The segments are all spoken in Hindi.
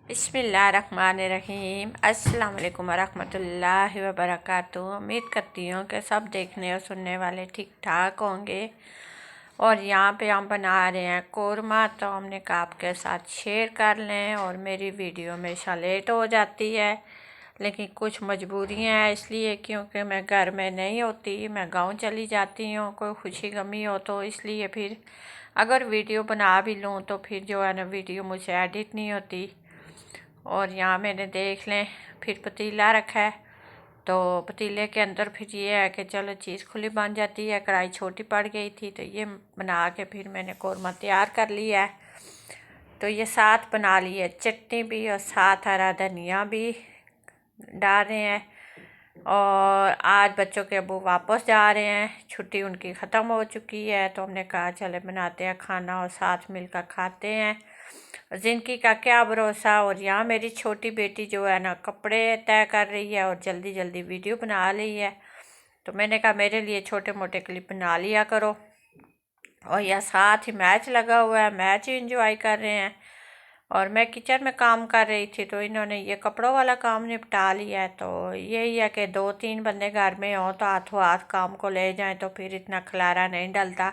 बिस्मिल्लाहिर्रहमानिर्रहीम। अस्सलाम वालेकुम वरहमतुल्लाहि वबरकातुहू। उम्मीद करती हूँ कि सब देखने और सुनने वाले ठीक ठाक होंगे। और यहाँ पे हम बना रहे हैं कोरमा, तो हमने कहा आपके साथ शेयर कर लें। और मेरी वीडियो हमेशा लेट हो जाती है, लेकिन कुछ मजबूरियाँ हैं, इसलिए क्योंकि मैं घर में नहीं होती, मैं गांव चली जाती हूँ। कोई खुशी गमी हो तो इसलिए फिर अगर वीडियो बना भी लूँ तो फिर जो है ना वीडियो मुझे एडिट नहीं होती। और यहाँ मैंने देख लें फिर पतीला रखा है, तो पतीले के अंदर फिर ये है कि चलो चीज़ खुली बन जाती है। कढ़ाई छोटी पड़ गई थी तो ये बना के फिर मैंने कोरमा तैयार कर लिया है। तो ये साथ बना ली है चटनी भी, और साथ हरा धनिया भी डाल रहे हैं। और आज बच्चों के अब्बू वापस जा रहे हैं, छुट्टी उनकी ख़त्म हो चुकी है, तो हमने कहा चले बनाते हैं खाना और साथ मिलकर खाते हैं। ज़िंदगी का क्या भरोसा। और यहाँ मेरी छोटी बेटी जो है ना कपड़े तय कर रही है और जल्दी जल्दी वीडियो बना रही है, तो मैंने कहा मेरे लिए छोटे मोटे क्लिप बना लिया करो। और यह साथ ही मैच लगा हुआ है, मैच ही इंजॉय कर रहे हैं। और मैं किचन में काम कर रही थी तो इन्होंने ये कपड़ों वाला काम निपटा लिया है। तो यही है कि 2-3 बंदे घर में हों तो हाथों हाथ काम को ले जाएं तो फिर इतना खलारा नहीं डलता।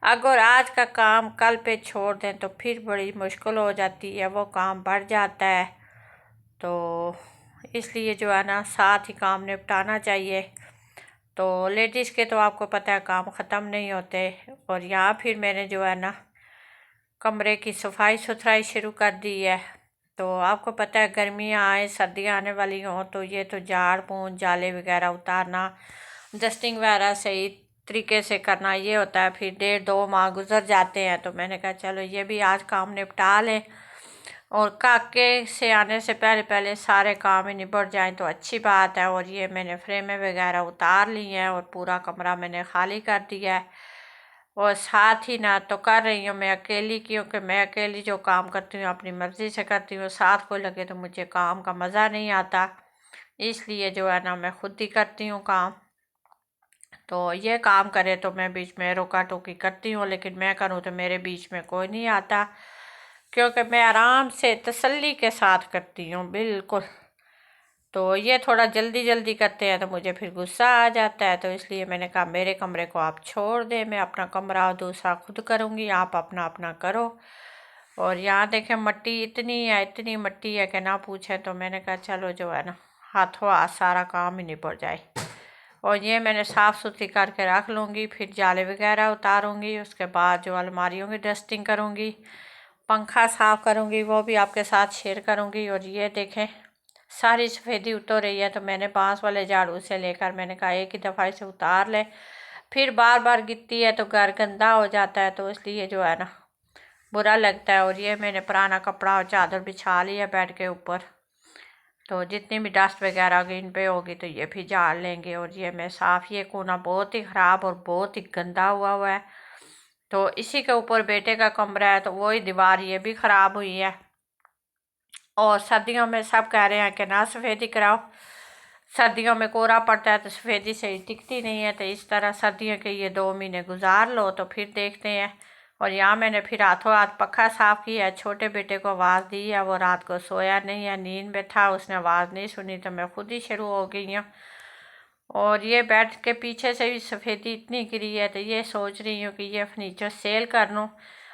अगर आज का काम कल पे छोड़ दें तो फिर बड़ी मुश्किल हो जाती है, वो काम बढ़ जाता है। तो इसलिए जो है ना साथ ही काम निपटाना चाहिए। तो लेडीज़ के तो आपको पता है काम ख़त्म नहीं होते। और यहाँ फिर मैंने जो है ना कमरे की सफाई सुथराई शुरू कर दी है। तो आपको पता है गर्मियाँ आए सर्दियाँ आने वाली हों तो ये तो झाड़ पोंछ जाले वगैरह उतारना, डस्टिंग वगैरह सही तरीके से करना ये होता है। फिर 1.5-2 माह गुजर जाते हैं, तो मैंने कहा चलो ये भी आज काम निपटा लें। और काके से आने से पहले पहले सारे काम ही निपट जाएं तो अच्छी बात है। और ये मैंने फ्रेमें वगैरह उतार ली हैं और पूरा कमरा मैंने खाली कर दिया है। और साथ ही ना तो कर रही हूँ मैं अकेली, क्योंकि मैं अकेली जो काम करती हूँ अपनी मर्ज़ी से करती हूँ, साथ को लगे तो मुझे काम का मज़ा नहीं आता। इसलिए जो है ना मैं खुद ही करती हूँ काम। तो ये काम करे तो मैं बीच में रोका टोकी करती हूँ, लेकिन मैं करूँ तो मेरे बीच में कोई नहीं आता, क्योंकि मैं आराम से तसल्ली के साथ करती हूँ बिल्कुल। तो ये थोड़ा जल्दी जल्दी करते हैं तो मुझे फिर गुस्सा आ जाता है, तो इसलिए मैंने कहा मेरे कमरे को आप छोड़ दें, मैं अपना कमरा और दूसरा खुद करूँगी, आप अपना अपना करो। और यहाँ देखें मट्टी इतनी मट्टी है कि ना पूछें। तो मैंने कहा चलो जो है ना हाथों हाथ सारा काम ही निपट जाए। और ये मैंने साफ़ सुथरी करके रख लूँगी, फिर जाले वगैरह उतारूँगी, उसके बाद जो अलमारियों की डस्टिंग करूँगी, पंखा साफ़ करूँगी, वो भी आपके साथ शेयर करूँगी। और ये देखें सारी सफ़ेदी उतर रही है, तो मैंने बांस वाले झाड़ू से लेकर मैंने कहा एक ही दफ़ा इसे उतार ले, फिर बार बार गिरती है तो घर गंदा हो जाता है, तो इसलिए जो है ना बुरा लगता है। और ये मैंने पुराना कपड़ा और चादर बिछा लिया बेड के ऊपर, तो जितनी भी डस्ट वगैरह इन पे होगी तो ये भी झाड़ लेंगे। और ये मैं साफ़, ये कोना बहुत ही ख़राब और बहुत ही गंदा हुआ है। तो इसी के ऊपर बेटे का कमरा है, तो वही दीवार ये भी ख़राब हुई है। और सर्दियों में सब कह रहे हैं कि ना सफ़ेदी कराओ, सर्दियों में कोहरा पड़ता है तो सफ़ेदी सही टिकती नहीं है। तो इस तरह सर्दियों के ये 2 महीने गुजार लो तो फिर देखते हैं। और यहाँ मैंने फिर हाथों हाथ पक्खा साफ़ किया है, छोटे बेटे को आवाज़ दी है, वो रात को सोया नहीं है, नींद में था, उसने आवाज़ नहीं सुनी तो मैं खुद ही शुरू हो गई हूँ। और ये बेड के पीछे से भी सफ़ेदी इतनी गिरी है, तो ये सोच रही हूँ कि ये फर्नीचर सेल कर लूँ।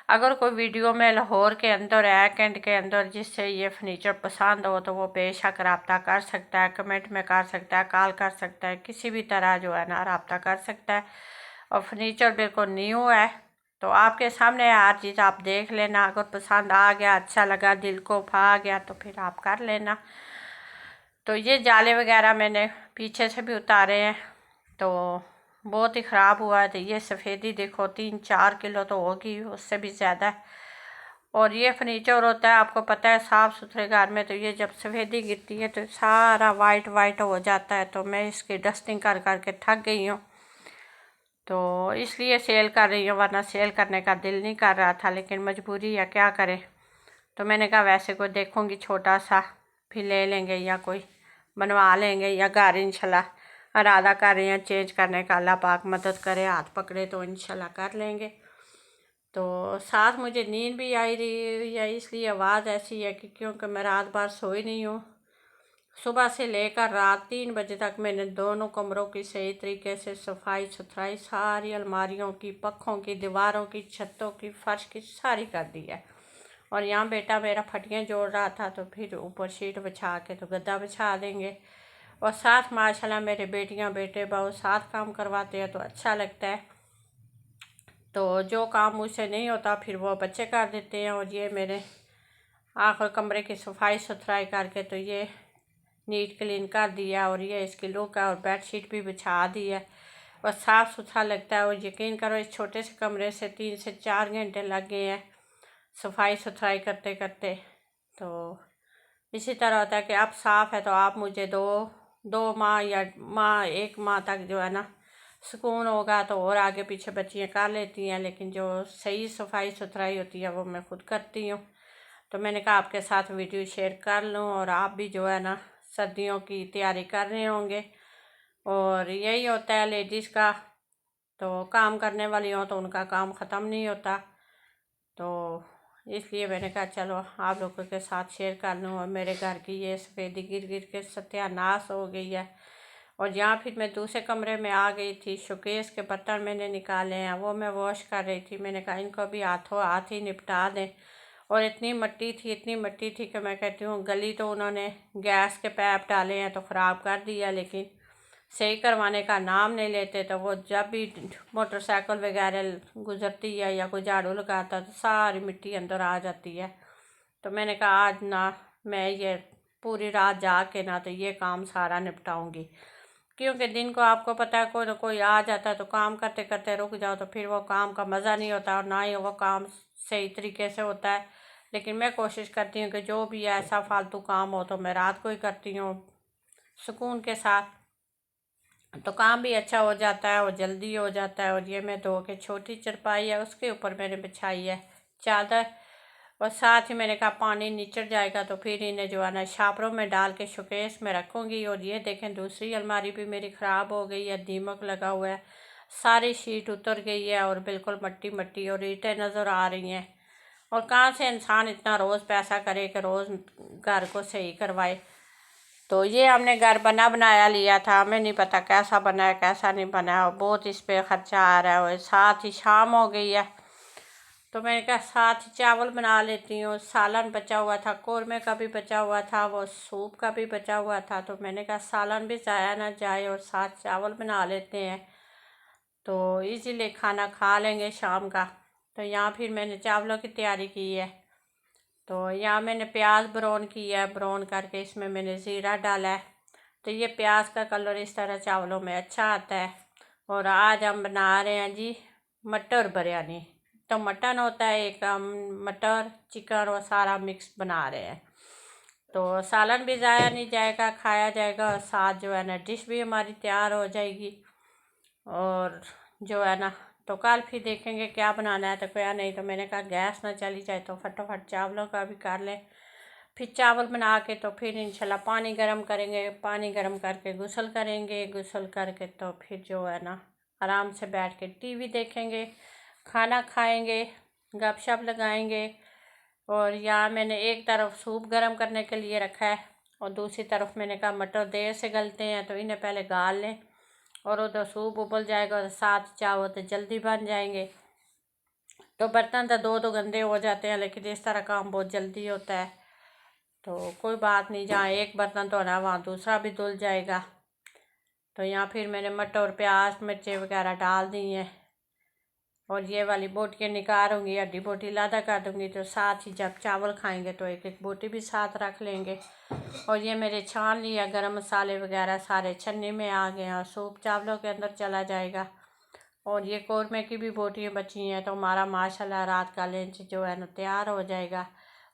अगर कोई वीडियो में लाहौर के अंदर है, कैंट के अंदर, जिससे ये फर्नीचर पसंद हो तो वो बेशक रब्ता कर सकता है, कमेंट में कर सकता है, कॉल कर सकता है, किसी भी तरह जो है ना रब्ता कर सकता है। और फर्नीचर बिल्कुल न्यू है, तो आपके सामने है हर चीज़, आप देख लेना। अगर पसंद आ गया, अच्छा लगा, दिल को भा गया तो फिर आप कर लेना। तो ये जाले वगैरह मैंने पीछे से भी उतारे हैं, तो बहुत ही ख़राब हुआ है। तो ये सफ़ेदी देखो 3-4 किलो तो होगी, उससे भी ज़्यादा। और ये फर्नीचर होता है, आपको पता है, साफ़ सुथरे घर में तो ये जब सफ़ेदी गिरती है तो सारा वाइट वाइट हो जाता है। तो मैं इसकी डस्टिंग कर कर के थक गई हूँ, तो इसलिए सेल कर रही हूँ, वरना सेल करने का दिल नहीं कर रहा था, लेकिन मजबूरी है, क्या करें। तो मैंने कहा वैसे कोई देखूँगी छोटा सा फिर ले लेंगे, या कोई बनवा लेंगे, या घर इंशाल्लाह इरादा कर रहे हैं चेंज करने का। अल्लाह पाक मदद करे, हाथ पकड़े तो इंशाल्लाह कर लेंगे। तो साथ मुझे नींद भी आई रही है, इसलिए आवाज़ ऐसी है कि क्योंकि मैं रात भर सोई नहीं हूँ। सुबह से लेकर रात 3 बजे तक मैंने दोनों कमरों की सही तरीके से सफाई सुथराई, सारी अलमारियों की, पक्खों की, दीवारों की, छतों की, फर्श की सारी कर दी है। और यहाँ बेटा मेरा फटियाँ जोड़ रहा था, तो फिर ऊपर शीट बिछा के तो गद्दा बिछा देंगे। और साथ माशाल्लाह मेरे बेटियाँ बेटे बहू साथ काम करवाते हैं तो अच्छा लगता है। तो जो काम मुझसे नहीं होता फिर वो बच्चे कर देते हैं। और ये मेरे आखिर कमरे की सफाई सुथराई करके तो ये नीट क्लीन कर दिया, और ये इसकी लुक है, और बेडशीट भी बिछा दी है और साफ़ सुथरा लगता है। और यकीन करो इस छोटे से कमरे से 3 से 4 घंटे लग गए हैं सफाई सुथराई करते करते। तो इसी तरह होता है कि अब साफ़ है तो आप मुझे दो माह या माह 1 माह तक जो है ना सुकून होगा, तो और आगे पीछे बच्चियाँ कर लेती हैं, लेकिन जो सही सफाई सुथराई होती है वो मैं खुद करती हूँ। तो मैंने कहा आपके साथ वीडियो शेयर कर लूँ, और आप भी जो है ना सर्दियों की तैयारी कर रहे होंगे। और यही होता है लेडीज़ का, तो काम करने वाली हो तो उनका काम ख़त्म नहीं होता। तो इसलिए मैंने कहा चलो आप लोगों के साथ शेयर कर लूँ। और मेरे घर की ये सफ़ेदी गिर गिर के सत्यानाश हो गई है। और यहाँ फिर मैं दूसरे कमरे में आ गई थी, शोकेस के बर्तन मैंने निकाले हैं, वो मैं वॉश कर रही थी। मैंने कहा इनको भी हाथों हाथ ही निपटा दें। और इतनी मिट्टी थी कि मैं कहती हूँ गली तो उन्होंने गैस के पैप डाले हैं तो ख़राब कर दिया, लेकिन सही करवाने का नाम नहीं लेते। तो वो जब भी मोटरसाइकिल वगैरह गुजरती है या कोई झाड़ू लगाता तो सारी मिट्टी अंदर आ जाती है। तो मैंने कहा आज ना मैं ये पूरी रात जाग के ना तो ये काम सारा निपटाऊंगी, क्योंकि दिन को आपको पता है कोई ना कोई आ जाता है तो काम करते करते रुक जाओ तो फिर वो काम का मज़ा नहीं होता, और ना ही वो काम सही तरीके से होता है। लेकिन मैं कोशिश करती हूँ कि जो भी ऐसा फालतू काम हो तो मैं रात को ही करती हूँ सुकून के साथ, तो काम भी अच्छा हो जाता है और जल्दी हो जाता है। और ये मैं धो के छोटी चरपाई है उसके ऊपर मैंने बिछाई है चादर। और साथ ही मैंने कहा पानी निचड़ जाएगा तो फिर इन्हें जो है ना छापरों में डाल के शोकेस में रखूँगी। और ये देखें दूसरी अलमारी भी मेरी ख़राब हो गई है, दीमक लगा हुआ है, सारी शीट उतर गई है और बिल्कुल मट्टी मट्टी और ईंटें नज़र आ रही हैं। और कहाँ से इंसान इतना रोज़ पैसा करे कि रोज़ घर को सही करवाए। तो ये हमने घर बना बनाया लिया था, हमें नहीं पता कैसा बना है कैसा नहीं बना है, बहुत इस पर ख़र्चा आ रहा है। और साथ ही शाम हो गई है तो मैंने कहा साथ ही चावल बना लेती हूँ। सालन बचा हुआ था, कौरमे का भी बचा हुआ था, वो सूप का भी बचा हुआ था, तो मैंने कहा सालन भी ज़ाया ना जाए और साथ चावल बना लेते हैं तो इजीली खाना खा लेंगे शाम का। तो यहाँ फिर मैंने चावलों की तैयारी की है। तो यहाँ मैंने प्याज ब्राउन किया है, ब्राउन करके इसमें मैंने ज़ीरा डाला है, तो ये प्याज का कलर इस तरह चावलों में अच्छा आता है। और आज हम बना रहे हैं जी मटर बिरयानी। तो मटन होता है एक, हम मटर चिकन और सारा मिक्स बना रहे हैं। तो सालन भी ज़ाया नहीं जाएगा, खाया जाएगा, और साथ जो है ना डिश भी हमारी तैयार हो जाएगी। और जो है ना तो कल फिर देखेंगे क्या बनाना है तो क्या नहीं। तो मैंने कहा गैस ना चली जाए तो फटाफट चावलों का भी कर लें। फिर चावल बना के तो फिर इंशाल्लाह पानी गर्म करेंगे, पानी गर्म करके गुसल करेंगे, गुसल करके तो फिर जो है ना आराम से बैठ के टीवी देखेंगे, खाना खाएंगे, गपशप लगाएंगे। और यहाँ मैंने एक तरफ सूप गर्म करने के लिए रखा है और दूसरी तरफ मैंने कहा मटर देर से गलते हैं तो इन्हें पहले गाल लें, और उधर सूप उबल जाएगा और साथ चावल तो जल्दी बन जाएंगे। तो बर्तन तो दो गंदे हो जाते हैं, लेकिन इस तरह काम बहुत जल्दी होता है। तो कोई बात नहीं, जहाँ एक बर्तन धोना वहाँ दूसरा भी धुल जाएगा। तो यहाँ फिर मैंने मटर और प्याज मिर्ची वगैरह डाल दी हैं, और ये वाली बोटियाँ निकालूंगी, हड्डी बोटी लादा कर दूँगी, तो साथ ही जब चावल खाएंगे तो एक एक बोटी भी साथ रख लेंगे। और ये मेरे छान लिया, गरम मसाले वगैरह सारे छन्नी में आ गए हैं और सूप चावलों के अंदर चला जाएगा। और ये कौरमे की भी बोटियाँ बची हैं, तो हमारा माशाल्लाह रात का लंच जो है ना तैयार हो जाएगा।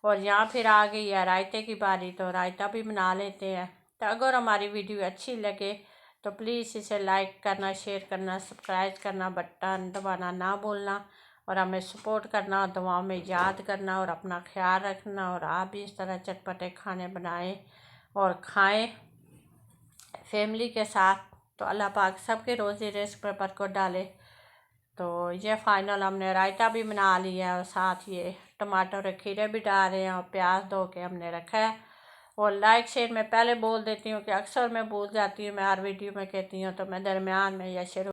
और यहाँ फिर आ गई है रायते की बारी, तो रायता भी बना लेते हैं। तो अगर हमारी वीडियो अच्छी लगे तो प्लीज़ इसे लाइक करना, शेयर करना, सब्सक्राइब करना, बटन दबाना ना भूलना, और हमें सपोर्ट करना, और दुआओं में याद करना, और अपना ख्याल रखना। और आप भी इस तरह चटपटे खाने बनाएं और खाएं फैमिली के साथ। तो अल्लाह पाक सबके रोज़ी रिज़्क़ पर बरकत डाले। तो ये फ़ाइनल हमने रायता भी बना लिया है और साथ ये टमाटर और खीरे भी डाल रहे हैं और प्याज धो के हमने रखा है। और लाइक शेयर मैं पहले बोल देती हूँ कि अक्सर मैं भूल जाती हूँ, मैं हर वीडियो में कहती हूँ, तो मैं दरमियान में या शुरू